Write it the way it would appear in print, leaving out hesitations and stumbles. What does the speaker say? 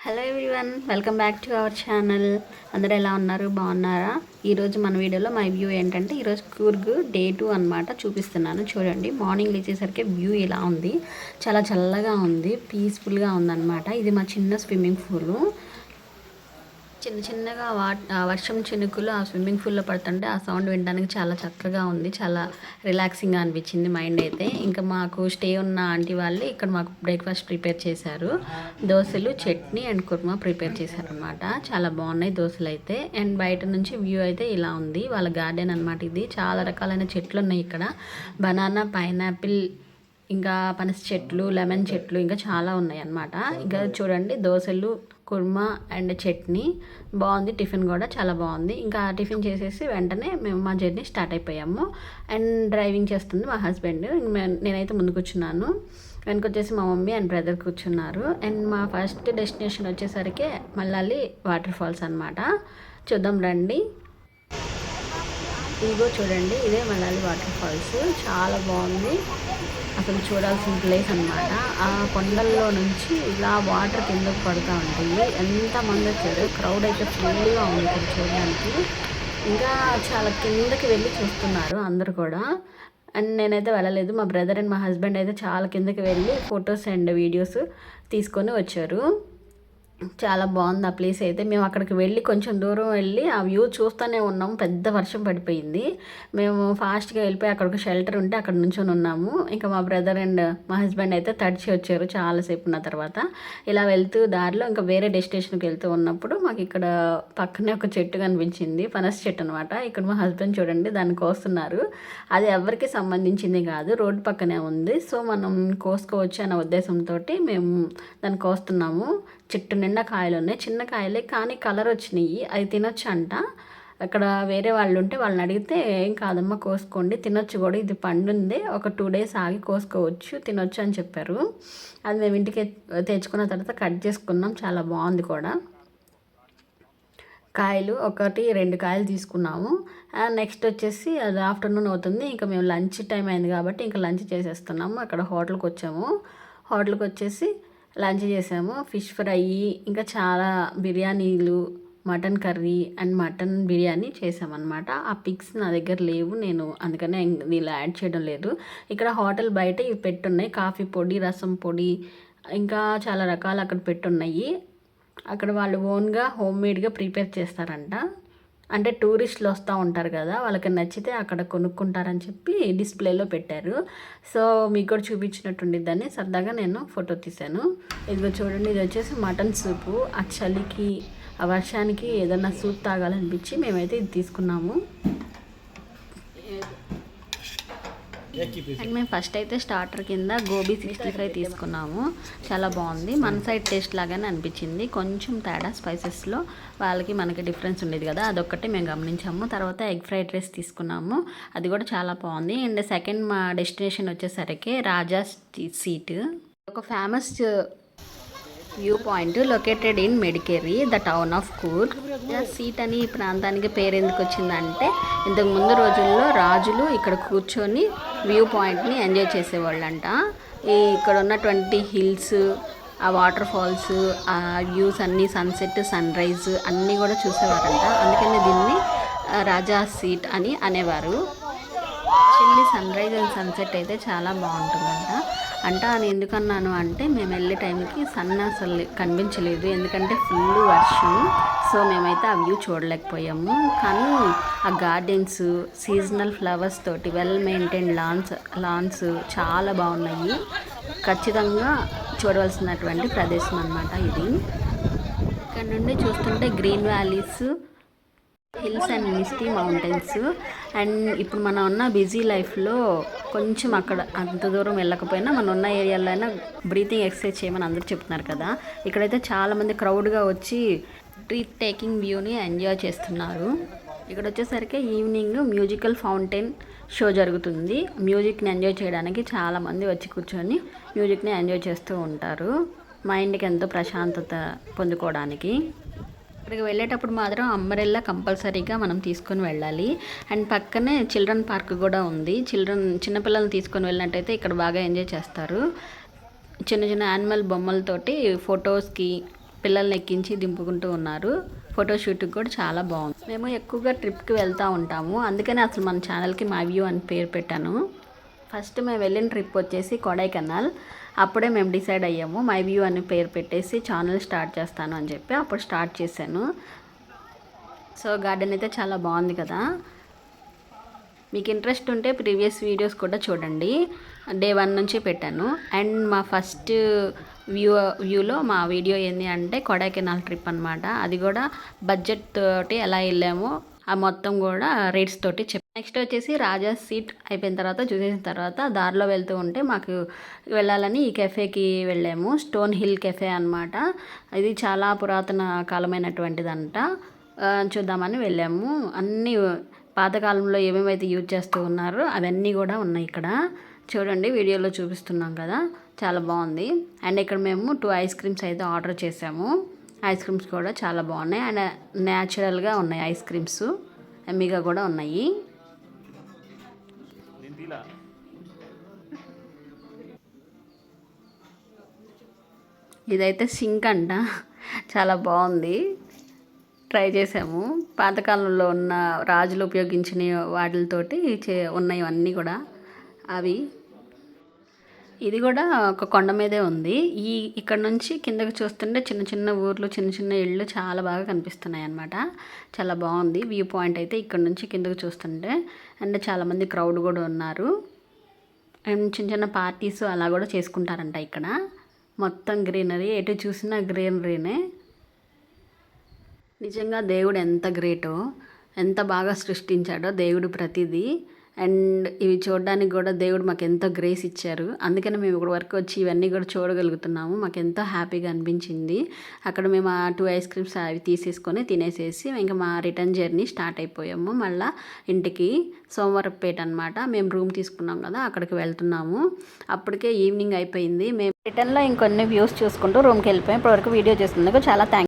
Hello everyone, welcome back to our channel. అందరూ ఎలా ఉన్నారు? బాగున్నారా? ఈరోజు మన వీడియోలో మై వ్యూ ఏంటంటే ఈరోజు కూర్గ్ డే 2 అనమాట చూపిస్తున్నాను. చూడండి, మార్నింగ్ లేచేసరికి వ్యూ ఇలా ఉంది. చాలా చల్లగా ఉంది, పీస్ఫుల్గా ఉందన్నమాట. ఇది మా చిన్న స్విమ్మింగ్ పూలు. చిన్న చిన్నగా వర్షం చినుకులు ఆ స్విమ్మింగ్ పూల్లో పడుతుంటే ఆ సౌండ్ వినడానికి చాలా చక్కగా ఉంది. చాలా రిలాక్సింగ్గా అనిపించింది మైండ్ అయితే. ఇంకా మాకు స్టే ఉన్న ఆంటీ వాళ్ళు ఇక్కడ మాకు బ్రేక్ఫాస్ట్ ప్రిపేర్ చేశారు. దోశలు, చట్నీ అండ్ కుర్మా ప్రిపేర్ చేశారనమాట. చాలా బాగున్నాయి దోశలు అయితే. అండ్ బయట నుంచి వ్యూ అయితే ఇలా ఉంది. వాళ్ళ గార్డెన్ అనమాట ఇది. చాలా రకాలైన చెట్లు ఉన్నాయి ఇక్కడ. బనానా, పైనాపిల్, ఇంకా పనస చెట్లు, లెమన్ చెట్లు, ఇంకా చాలా ఉన్నాయి అన్నమాట. ఇంకా చూడండి, దోశలు, కుర్మా అండ్ చట్నీ బాగుంది. టిఫిన్ కూడా చాలా బాగుంది. ఇంకా టిఫిన్ చేసేసి వెంటనే మేము మా జర్నీ స్టార్ట్ అయిపోయాము. అండ్ డ్రైవింగ్ చేస్తుంది మా హస్బెండ్, నేనైతే ముందు కూర్చున్నాను. వెనకొచ్చేసి మా మమ్మీ అండ్ బ్రదర్ కూర్చున్నారు. అండ్ మా ఫస్ట్ డెస్టినేషన్ వచ్చేసరికి మళ్ళీ వాటర్ ఫాల్స్ అనమాట. చూద్దాం రండి. ఇదిగో చూడండి, ఇదే మళ్ళీ వాటర్ ఫాల్స్. చాలా బాగుంది, అసలు చూడాల్సిన ప్లేస్ అనమాట. ఆ కొండల్లో నుంచి ఇలా వాటర్ కిందకు పడుతూ ఉంటుంది. ఎంతమంది వచ్చారు, క్రౌడ్ అయితే ఫుల్గా ఉంది ఇక్కడ చూడడానికి. ఇంకా చాలా కిందకి వెళ్ళి చూస్తున్నారు అందరు కూడా. అండ్ నేనైతే వెళ్ళలేదు. మా బ్రదర్ అండ్ మా హస్బెండ్ అయితే చాలా కిందకి వెళ్ళి ఫొటోస్ అండ్ వీడియోస్ తీసుకొని వచ్చారు. చాలా బాగుంది ఆ ప్లేస్ అయితే. మేము అక్కడికి వెళ్ళి కొంచెం దూరం వెళ్ళి ఆ వ్యూ చూస్తూనే ఉన్నాము. పెద్ద వర్షం పడిపోయింది. మేము ఫాస్ట్గా వెళ్ళిపోయి అక్కడ ఒక షెల్టర్ ఉంటే అక్కడ నుంచొని ఉన్నాము. ఇంకా మా బ్రదర్ అండ్ మా హస్బెండ్ అయితే తడిచి వచ్చారు చాలాసేపు ఉన్న తర్వాత. ఇలా వెళ్తూ దారిలో ఇంకా వేరే డెస్టినేషన్కి వెళ్తూ ఉన్నప్పుడు మాకు ఇక్కడ పక్కనే ఒక చెట్టు కనిపించింది, పనస చెట్టు అనమాట. ఇక్కడ మా హస్బెండ్ చూడండి దాన్ని కోస్తున్నారు. అది ఎవరికి సంబంధించింది కాదు, రోడ్డు పక్కనే ఉంది. సో మనం కోసుకోవచ్చు అన్న ఉద్దేశంతో మేము దాన్ని కోస్తున్నాము. చెట్టు నిండా కాయలు ఉన్నాయి, చిన్న కాయలే కానీ కలర్ వచ్చినాయి. అవి తినొచ్చు అంట. అక్కడ వేరే వాళ్ళు ఉంటే వాళ్ళని అడిగితే ఏం కాదమ్మా కోసుకోండి, తినొచ్చు కూడా, ఇది పండుంది, ఒక 2 days ఆగి కోసుకోవచ్చు, తినొచ్చు అని చెప్పారు. అది మేము ఇంటికి తెచ్చుకున్న తర్వాత కట్ చేసుకున్నాం. చాలా బాగుంది కూడా. కాయలు 1-2 కాయలు తీసుకున్నాము. నెక్స్ట్ వచ్చేసి అది ఆఫ్టర్నూన్ అవుతుంది. ఇంకా మేము లంచ్ టైం అయింది కాబట్టి ఇంకా లంచ్ చేసేస్తున్నాము. అక్కడ హోటల్కి వచ్చాము. హోటల్కి వచ్చేసి లంచ్ చేసాము. ఫిష్ ఫ్రై, ఇంకా చాలా బిర్యానీలు, mutton curry and mutton biryani చేసామన్నమాట. ఆ పిక్స్ నా దగ్గర లేవు, నేను అందుకనే ఇలా యాడ్ చేయడం లేదు. ఇక్కడ హోటల్ బయట ఇవి పెట్టున్నాయి, కాఫీ పొడి, రసం పొడి, ఇంకా చాలా రకాలు అక్కడ పెట్టున్నాయి. అక్కడ వాళ్ళు ఓన్గా హోమ్మేడ్గా ప్రిపేర్ చేస్తారంట. అంటే టూరిస్టులు వస్తూ ఉంటారు కదా, వాళ్ళకి నచ్చితే అక్కడ కొనుక్కుంటారని చెప్పి డిస్ప్లేలో పెట్టారు. సో మీకు కూడా చూపించినట్టుండిద్దని సరదాగా నేను ఫోటో తీశాను. ఇదిగో చూడండి, ఇది వచ్చేసి మటన్ సూపు. ఆ చలికి ఆ వర్షానికి ఏదన్నా సూప్ తాగాలనిపించి మేమైతే ఇది తీసుకున్నాము. అండ్ మేము ఫస్ట్ అయితే స్టార్టర్ కింద గోబీ 65 తీసుకున్నాము. చాలా బాగుంది, మన సైడ్ టేస్ట్ లాగానే అనిపించింది. కొంచెం తేడా స్పైసెస్లో వాళ్ళకి మనకి డిఫరెన్స్ ఉండేది కదా, అదొక్కటి మేము గమనించాము. తర్వాత ఎగ్ ఫ్రైడ్ రైస్ తీసుకున్నాము, అది కూడా చాలా బాగుంది. అండ్ సెకండ్ మా డెస్టినేషన్ వచ్చేసరికి రాజా సీట్, ఒక famous view point located in Madikeri, the town of Coorg. Seat అని ఈ ప్రాంతానికి పేరు ఎందుకు వచ్చిందంటే, ఇంతకు ముందు రోజుల్లో రాజులు ఇక్కడ కూర్చొని వ్యూ పాయింట్ని ఎంజాయ్ చేసేవాళ్ళంట. ఇక్కడ ఉన్నటువంటి హిల్స్, ఆ వాటర్ ఫాల్స్, ఆ వ్యూస్ అన్నీ, సన్సెట్, సన్ రైజ్ అన్నీ కూడా చూసేవారంట. అందుకని దీన్ని రాజా సీట్ అని అనేవారు. Actually sunrise and sunset అయితే చాలా బాగుంటుందంట. అని ఎందుకన్నాను అంటే, మేము వెళ్ళే టైంకి సన్ అసలు కనిపించలేదు, ఎందుకంటే ఫుల్ వర్షం. సో మేమైతే ఆ వ్యూ చూడలేకపోయాము. కానీ ఆ గార్డెన్స్, సీజనల్ ఫ్లవర్స్ తోటి వెల్ మెయింటైన్ లాన్స్ చాలా బాగున్నాయి. ఖచ్చితంగా చూడవలసినటువంటి ప్రదేశం అన్నమాట ఇది. ఇక్కడ నుండి చూస్తుంటే green valleys, hills and Misty mountains. And ఇప్పుడు మనం ఉన్న బిజీ లైఫ్లో కొంచెం అక్కడ అంత దూరం వెళ్ళకపోయినా మనం ఉన్న ఏరియాలో అయినా బ్రీతింగ్ ఎక్సర్సైజ్ చేయమని అందరూ చెప్తున్నారు కదా. ఇక్కడైతే చాలామంది క్రౌడ్గా వచ్చి బ్రీత్ టేకింగ్ వ్యూని ఎంజాయ్ చేస్తున్నారు. ఇక్కడ వచ్చేసరికి ఈవినింగ్ మ్యూజికల్ ఫౌంటైన్ షో జరుగుతుంది. మ్యూజిక్ని ఎంజాయ్ చేయడానికి చాలామంది వచ్చి కూర్చొని మ్యూజిక్ని ఎంజాయ్ చేస్తూ ఉంటారు, మైండ్కి ఎంతో ప్రశాంతత పొందుకోవడానికి. ఇక్కడికి వెళ్ళేటప్పుడు మాత్రం అంబ్రెల్లా కంపల్సరీగా మనం తీసుకొని వెళ్ళాలి. అండ్ పక్కనే చిల్డ్రన్ పార్క్ కూడా ఉంది. చిన్నపిల్లల్ని తీసుకొని వెళ్ళినట్టయితే ఇక్కడ బాగా ఎంజాయ్ చేస్తారు. చిన్న చిన్న యానిమల్ బొమ్మలతోటి ఫొటోస్కి పిల్లల్ని ఎక్కించి దింపుకుంటూ ఉన్నారు. ఫోటోషూట్కి కూడా చాలా బాగుంది. మేము ఎక్కువగా ట్రిప్కి వెళ్తూ ఉంటాము, అందుకనే అసలు మన ఛానల్కి మై వ్యూ అని పేరు పెట్టాను. ఫస్ట్ మేము వెళ్ళిన ట్రిప్ వచ్చేసి కొడైకెనాల్. అప్పుడే మేము డిసైడ్ అయ్యాము మై వ్యూ అని పేరు పెట్టేసి ఛానల్ స్టార్ట్ చేస్తాను అని చెప్పి అప్పుడు స్టార్ట్ చేశాను. సో గార్డెన్ అయితే చాలా బాగుంది కదా. మీకు ఇంట్రెస్ట్ ఉంటే ప్రీవియస్ వీడియోస్ కూడా చూడండి, డే 1 నుంచి పెట్టాను. అండ్ మా ఫస్ట్ వ్యూలో మా వీడియో ఏంటి అంటే కొడైకెనాల్ ట్రిప్ అనమాట. అది కూడా బడ్జెట్ తోటి ఎలా వెళ్ళామో ఆ మొత్తం కూడా రేట్స్ తోటి నెక్స్ట్ వచ్చేసి రాజా సీట్ అయిపోయిన తర్వాత చూసేసిన తర్వాత దారిలో వెళ్తూ ఉంటే మాకు వెళ్ళాలని ఈ కెఫేకి వెళ్ళాము. స్టోన్ హిల్ కెఫే అనమాట. ఇది చాలా పురాతన కాలమైనటువంటిదంట. చూద్దామని వెళ్ళాము. అన్నీ పాతకాలంలో ఏమేమైతే యూజ్ చేస్తూ ఉన్నారో అవన్నీ కూడా ఉన్నాయి ఇక్కడ. చూడండి, వీడియోలో చూపిస్తున్నాం కదా, చాలా బాగుంది. అండ్ ఇక్కడ మేము 2 ఐస్ క్రీమ్స్ అయితే ఆర్డర్ చేసాము. ఐస్ క్రీమ్స్ కూడా చాలా బాగున్నాయి అండ్ న్యాచురల్గా ఉన్నాయి. ఐస్ క్రీమ్స్ ఎమ్మిగా కూడా ఉన్నాయి. ఇదైతే సింక్ అంట, చాలా బాగుంది. ట్రై చేసాము. పాతకాలంలో ఉన్న రాజులు ఉపయోగించిన వాటితోటి ఉన్నాయి అన్నీ కూడా అవి. ఇది కూడా ఒక కొండ మీదే ఉంది. ఇక్కడ నుంచి కిందకి చూస్తుంటే చిన్న చిన్న ఊర్లు, చిన్న చిన్న ఇళ్ళు చాలా బాగా కనిపిస్తున్నాయి అన్నమాట. చాలా బాగుంది వ్యూ పాయింట్ అయితే ఇక్కడ నుంచి కిందకి చూస్తుంటే. అండ్ చాలామంది క్రౌడ్ కూడా ఉన్నారు. అండ్ చిన్న చిన్న పార్టీస్ అలా కూడా చేసుకుంటారంట ఇక్కడ. మొత్తం గ్రీనరీ, ఎటు చూసినా గ్రీనరీనే. నిజంగా దేవుడు ఎంత గ్రేటో, ఎంత బాగా సృష్టించాడో దేవుడు ప్రతిదీ. అండ్ ఇవి చూడడానికి కూడా దేవుడు మాకు ఎంతో గ్రేస్ ఇచ్చారు. అందుకని మేము ఇక్కడ వరకు వచ్చి ఇవన్నీ కూడా చూడగలుగుతున్నాము. మాకు ఎంతో హ్యాపీగా అనిపించింది. అక్కడ మేము ఆ 2 ఐస్ క్రీమ్స్ అవి తీసేసుకొని తినేసేసి ఇంకా మా రిటర్న్ జర్నీ స్టార్ట్ అయిపోయాము. మళ్ళీ ఇంటికి సోమవారపేట అనమాట. మేము రూమ్ తీసుకున్నాం కదా, అక్కడికి వెళ్తున్నాము. అప్పటికే ఈవినింగ్ అయిపోయింది. మేము రిటర్న్లో ఇంకొన్ని వ్యూస్ చూసుకుంటూ రూమ్కి వెళ్ళిపోయాం. ఇప్పటివరకు వీడియో చేస్తున్నందుకు చాలా థ్యాంక్స్.